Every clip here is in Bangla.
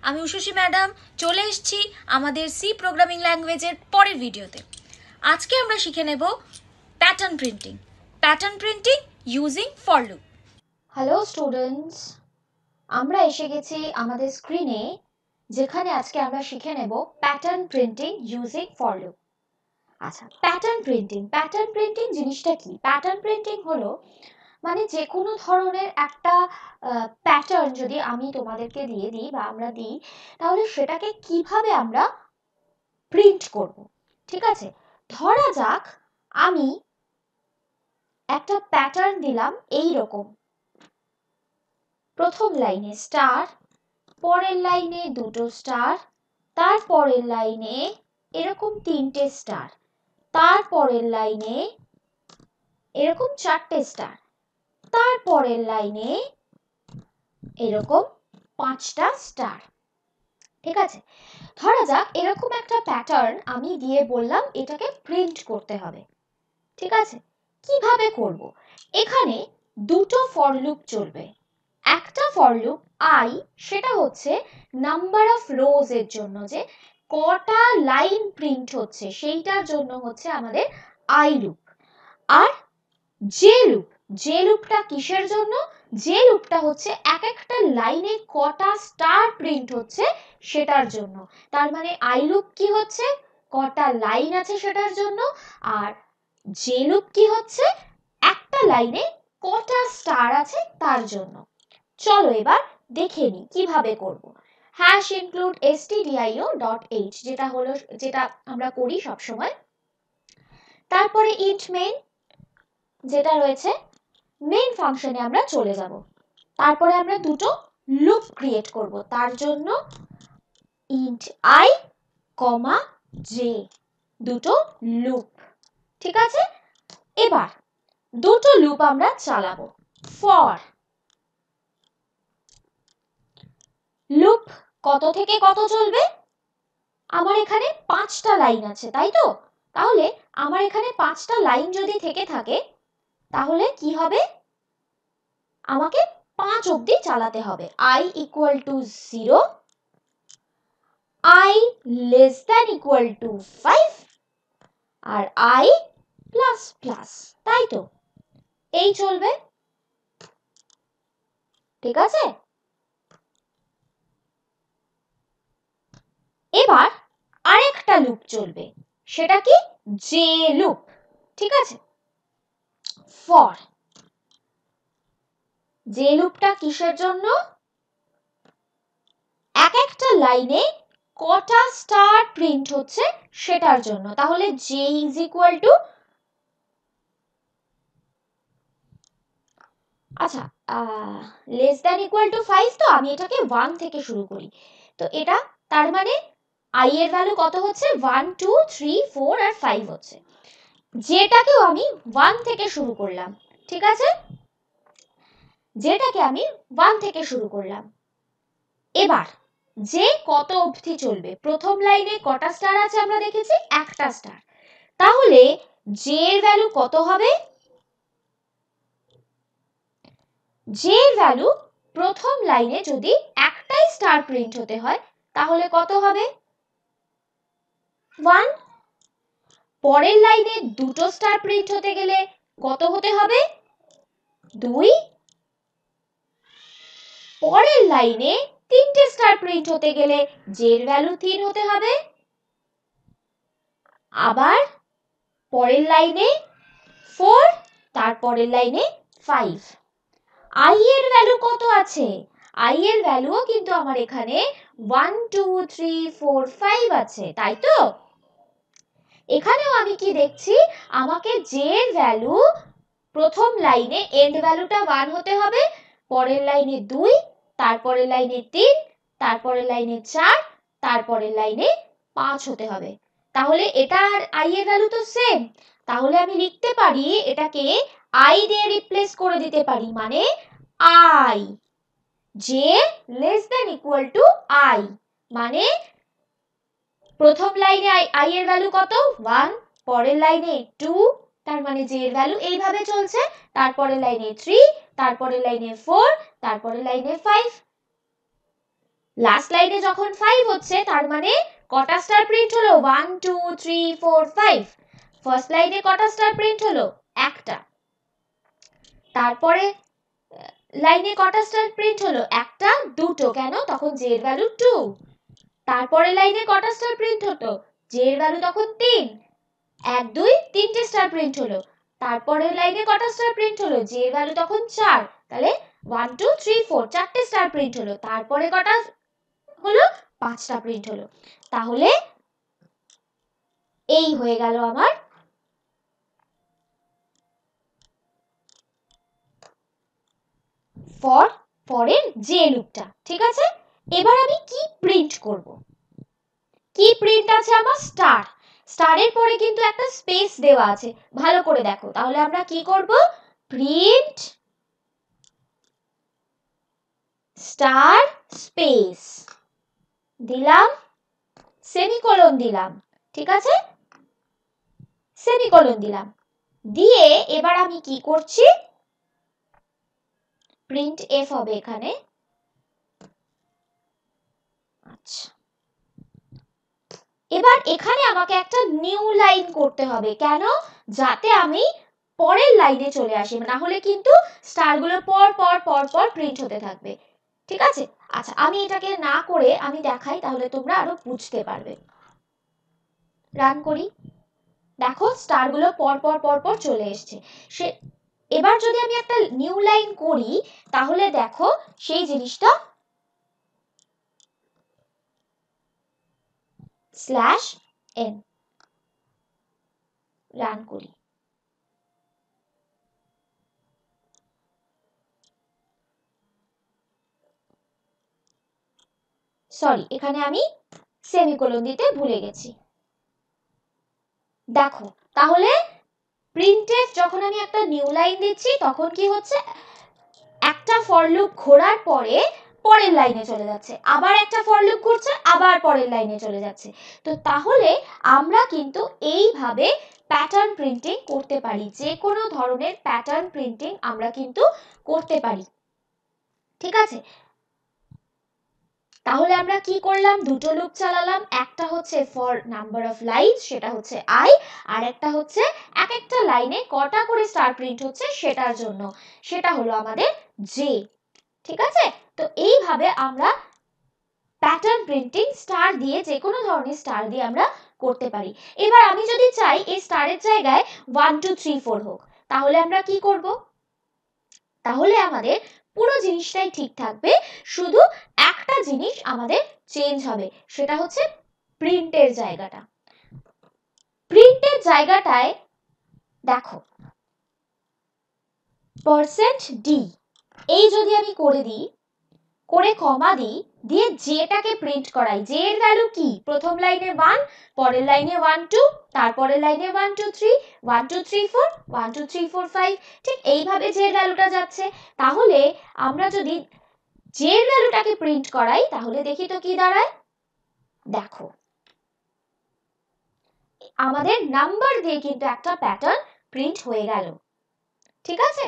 আমি উষসী ম্যাডাম চলে এসেছি আমাদের সি প্রোগ্রামিং ল্যাঙ্গুয়েজের পরের ভিডিওতে। আজকে আমরা শিখে নেব pattern printing using for loop. Hello students, আমরা এসে গেছি আমাদের স্ক্রিনে, যেখানে আজকে আমরা শিখে নেব pattern printing using for loop. আচ্ছা, প্যাটার্ন প্রিন্টিং জিনিসটা কি? প্যাটার্ন প্রিন্টিং হলো মানে যে কোনো ধরনের একটা প্যাটার্ন যদি আমি তোমাদেরকে দিয়ে দিই বা আমরা দিই, তাহলে সেটাকে কিভাবে আমরা প্রিন্ট করব। ঠিক আছে, ধরা যাক আমি একটা প্যাটার্ন দিলাম এই রকম, প্রথম লাইনে স্টার, পরের লাইনে দুটো স্টার, তারপরের লাইনে এরকম তিনটে স্টার, তারপরের লাইনে এরকম চারটে স্টার, তারপরের লাইনে এরকম পাঁচটা স্টার। ঠিক আছে, ধরা যাক এরকম একটা প্যাটার্ন আমি দিয়ে বললাম এটাকে প্রিন্ট করতে হবে। ঠিক আছে, কিভাবে করব? এখানে দুটো ফর লুপ চলবে। একটা ফর লুপ আই, সেটা হচ্ছে নাম্বার অফ রোজ এর জন্য, যে কটা লাইন প্রিন্ট হচ্ছে সেইটার জন্য হচ্ছে আমাদের আই লুপ। আর যে লুপটা কিসের জন্য? যে লুপটা হচ্ছে এক একটা লাইনে কটা স্টার প্রিন্ট হচ্ছে সেটার জন্য। তার মানে আই লুপ কি হচ্ছে? কটা লাইন আছে সেটার জন্য। আর যে লুপ কি হচ্ছে? একটা লাইনে কটা স্টার আছে তার জন্য। চলো এবার দেখে নিই কিভাবে করব। হ্যাশ ইনক্লুড stdio.h, যেটা আমরা করি সব সময়। তারপরে ইন্ট মেইন যেটা রয়েছে, মেইন ফাংশনে আমরা চলে যাব। তারপরে আমরা দুটো লুপ ক্রিয়েট করব, তার জন্য ইন্ট আই কমা জে, দুটো লুপ। ঠিক আছে, এবার দুটো লুপ আমরা চালাবো। ফর লুপ কত থেকে কত চলবে? আমার এখানে পাঁচটা লাইন আছে, তাই তো? তাহলে আমার এখানে পাঁচটা লাইন যদি থেকে থাকে, তাহলে কি হবে? আমাকে 5 অবধি চালাতে হবে। i equal to 0, i less than equal to 5, আর i প্লাস প্লাস, তাই তো? এই চলবে। ঠিক আছে, এবার আরেকটা লুপ চলবে, সেটা কি? যে লুপ। ঠিক আছে, ফর যে লুপটা কিসের জন্য? এক একটা লাইনে কটা স্টার প্রিন্ট হচ্ছে সেটার জন্য। তাহলে j ইজ ইকুয়াল টু, আচ্ছা, লেস দ্যান ইকুয়াল টু 5, তো আমি এটাকে 1 থেকে শুরু করি। তো এটা তার মানে i এর ভ্যালু কত হচ্ছে? 1 2 3 4 আর 5 হচ্ছে। যেটাকেও আমি 1 থেকে শুরু করলাম। ঠিক আছে, যেটাকে আমি 1 থেকে শুরু করলাম। এবার যে কত অবধি চলবে? প্রথম লাইনে কটা স্টার আছে আমরা দেখেছি? একটা স্টার। তাহলে জে এর ভ্যালু কত হবে? জে এর ভ্যালু প্রথম লাইনে যদি একটাই স্টার প্রিন্ট হতে হয়, তাহলে কত হবে? 1। পরের লাইনে দুটো স্টার প্রিন্ট হতে গেলে কত হতে হবে? 2। পরের লাইনে তিনটে স্টার প্রিন্ট হতে গেলে জে এর ভ্যালু 3 হতে হবে। আবার পরের লাইনে 4, তারপরের লাইনে 5। i এর ভ্যালু কত আছে? i এর ভ্যালুও কিন্তু আমার এখানে 1 2 3 4 5 আছে, তাই তো? এখানেও আমি কি দেখছি? আমাকে জে এর ভ্যালু প্রথম লাইনে এন্ড ভ্যালুটা 1 হতে হবে, পরের লাইনে 2, তারপরের লাইনে 3, তারপরের লাইনে 4, তারপরের লাইনে 5 হতে হবে। তাহলে এটা আর i এর ভ্যালু তো সেম। তাহলে আমি লিখতে পারি, এটাকে i দিয়ে রিপ্লেস করে দিতে পারি, মানে i, j less than equal two i, মানে প্রথম লাইনে i এর ভ্যালু কত? 1, পরের লাইনে 2, তার মানে j এর ভ্যালু এইভাবে চলছে, তারপরের লাইনে 3, তারপরের লাইনে 4, তারপরের লাইনে 5। লাস্ট লাইনে যখন 5 হচ্ছে তার মানে কটা স্টার প্রিন্ট হলো? 1 2 3 4 5। ফার্স্ট লাইনে কটা স্টার প্রিন্ট হলো? একটা। তারপরে লাইনে কটা স্টার প্রিন্ট হলো? একটা, দুটো। কেন? তখন জে এর ভ্যালু 2। তারপরে লাইনে কটা স্টার প্রিন্ট হতো? জে এর ভ্যালু তখন 3। 1 2 তিনটে স্টার প্রিন্ট হলো। তারপরে লাইনে কটা স্টার প্রিন্ট হলো? জে এর ভ্যালু তখন 4। তাহলে 1 2 3 4 চারটে স্টার প্রিন্ট হলো। তারপরে কটা হলো? 5টা প্রিন্ট হলো। তাহলে এই হয়ে গেল আমার ফরের যে লুপটা। ঠিক আছে, এবার আমি কি প্রিন্ট করব? কি প্রিন্ট আছে আমার? স্টার। স্টারের পরে কিন্তু একটা স্পেস দেওয়া আছে, ভালো করে দেখো। তাহলে আমরা কি করব? প্রিন্ট স্টার স্পেস দিলাম, সেমিকোলন দিলাম। ঠিক আছে, সেমিকোলন দিলাম। দিয়ে এবার আমি কি করছি? প্রিন্ট এফ হবে এখানে। আচ্ছা, এবার এখানে আমাকে একটা নিউ লাইন করতে হবে। কেন? যাতে আমি পরের লাইনে চলে আসি, না হলে কিন্তু স্টারগুলো পর পর পর পর প্রিন্ট হতে থাকবে। ঠিক আছে, আচ্ছা আমি এটাকে না করে আমি দেখাই, তাহলে তোমরা আরো বুঝতে পারবে। রান করি, দেখো স্টারগুলো পর পর পর পর চলে এসছে। সে এবার যদি আমি একটা নিউ লাইন করি তাহলে দেখো সেই জিনিসটা /n রান করি। সরি, এখানে আমি সেমিকোলন দিতে ভুলে গেছি। দেখো তাহলে প্রিন্টএফ যখন আমি একটা নিউ লাইন দিচ্ছি তখন কি হচ্ছে? একটা ফর লুপ ঘোরার পরে পরের লাইনে চলে যাচ্ছে, আবার একটা ফর লুপ ঘুরছে, আবার পরের লাইনে চলে যাচ্ছে। তো তাহলে আমরা কিন্তু এইভাবে প্যাটার্ন প্রিন্টিং করতে পারি। যে কোনো ধরনের প্যাটার্ন প্রিন্টিং আমরা কিন্তু করতে পারি। ঠিক আছে, তাহলে আমরা কি করলাম? দুটো লুপ চালালাম। একটা হচ্ছে ফর নাম্বার অফ লাইনস, সেটা হচ্ছে i, আর একটা হচ্ছে এক একটা লাইনে কটা করে স্টার প্রিন্ট হচ্ছে সেটার জন্য, সেটা হলো আমাদের j। ঠিক আছে, তো এইভাবে আমরা প্যাটার্ন প্রিন্টিং স্টার দিয়ে, যে কোনো ধরনের স্টার দিয়ে আমরা করতে পারি। এবার আমি যদি চাই এই স্টারের জায়গায় 1 2 3 4 হোক, তাহলে আমরা কি করব? তাহলে আমাদের পুরো জিনিসটাই ঠিক থাকবে, শুধু একটা জিনিস আমাদের চেঞ্জ হবে, সেটা হচ্ছে প্রিন্টের জায়গাটা। প্রিন্টের জায়গাটায় দেখো %d এই যদি আমি করে দিই, করে কমা দিই, দিয়ে জেটাকে প্রিন্ট করাই। জে এর ভ্যালু কি? প্রথম লাইনে 1, পরের লাইনে 1 2, তারপরের লাইনে 1 2 3 1 2 3 4 1 2 3 4 5। ঠিক এইভাবে জে এর ভ্যালুটা যাচ্ছে। তাহলে আমরা যদি জে এর ভ্যালুটাকে প্রিন্ট করাই তাহলে দেখি তো কি দাঁড়ায়। দেখো আমাদের নাম্বার দিয়ে কিন্তু একটা প্যাটার্ন প্রিন্ট হয়ে গেল। ঠিক আছে,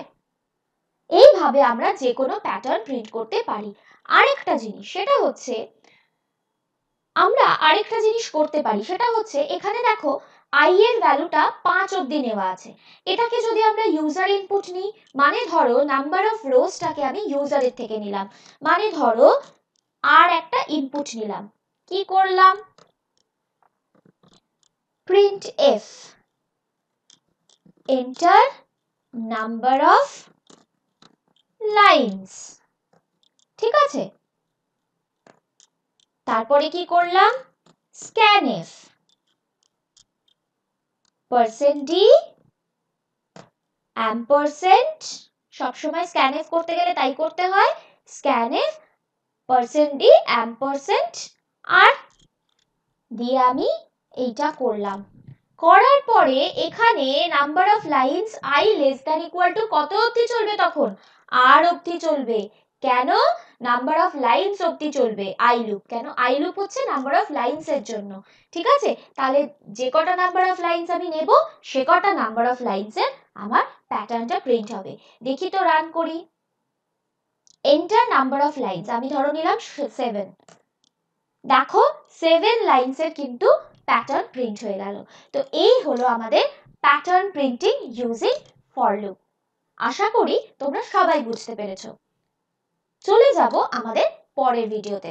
এইভাবে আমরা যে কোনো প্যাটার্ন প্রিন্ট করতে পারি। আরেকটা জিনিস, সেটা হচ্ছে আমরা আরেকটা জিনিস করতে পারি, সেটা হচ্ছে এখানে দেখো i এর ভ্যালুটা 5 অবধি নেওয়া আছে। এটাকে যদি আমরা ইউজার ইনপুট নিই, মানে ধরো নাম্বার অফ রোজটাকে আমি ইউজারের থেকে নিলাম, মানে ধরো আর একটা ইনপুট নিলাম। কি করলাম? Print F enter number of lines. ঠিক আছে, তারপরে কি করলাম? scanf %d ampersand, সবসময় scanf করতে গেলে তাই করতে হয়, scanf %d ampersand, আর দিয়ে আমি এইটা করলাম। করার পরে এখানে number of lines i less than equal two কত অবধি চলবে? তখন r অবধি চলবে। কেন? নাম্বার অফ লাইনস অবধি চলবে i লুপ। কেন? i লুপ হচ্ছে নাম্বার অফ লাইনস এর জন্য। ঠিক আছে, তাহলে যে কটা নাম্বার অফ লাইনস আমি নেব সে কটা নাম্বার অফ লাইনস এর আমার প্যাটার্নটা প্রিন্ট হবে। দেখি তো, রান করি। এন্টার নাম্বার অফ লাইনস, আমি ধরো নিলাম 7। দেখো 7 লাইনসের কিন্তু প্যাটার্ন প্রিন্ট হয়ে গেল। তো এই হলো আমাদের pattern printing using for loop. আশা করি তোমরা সবাই বুঝতে পেরেছো। চলে যাব আমাদের পরের ভিডিওতে।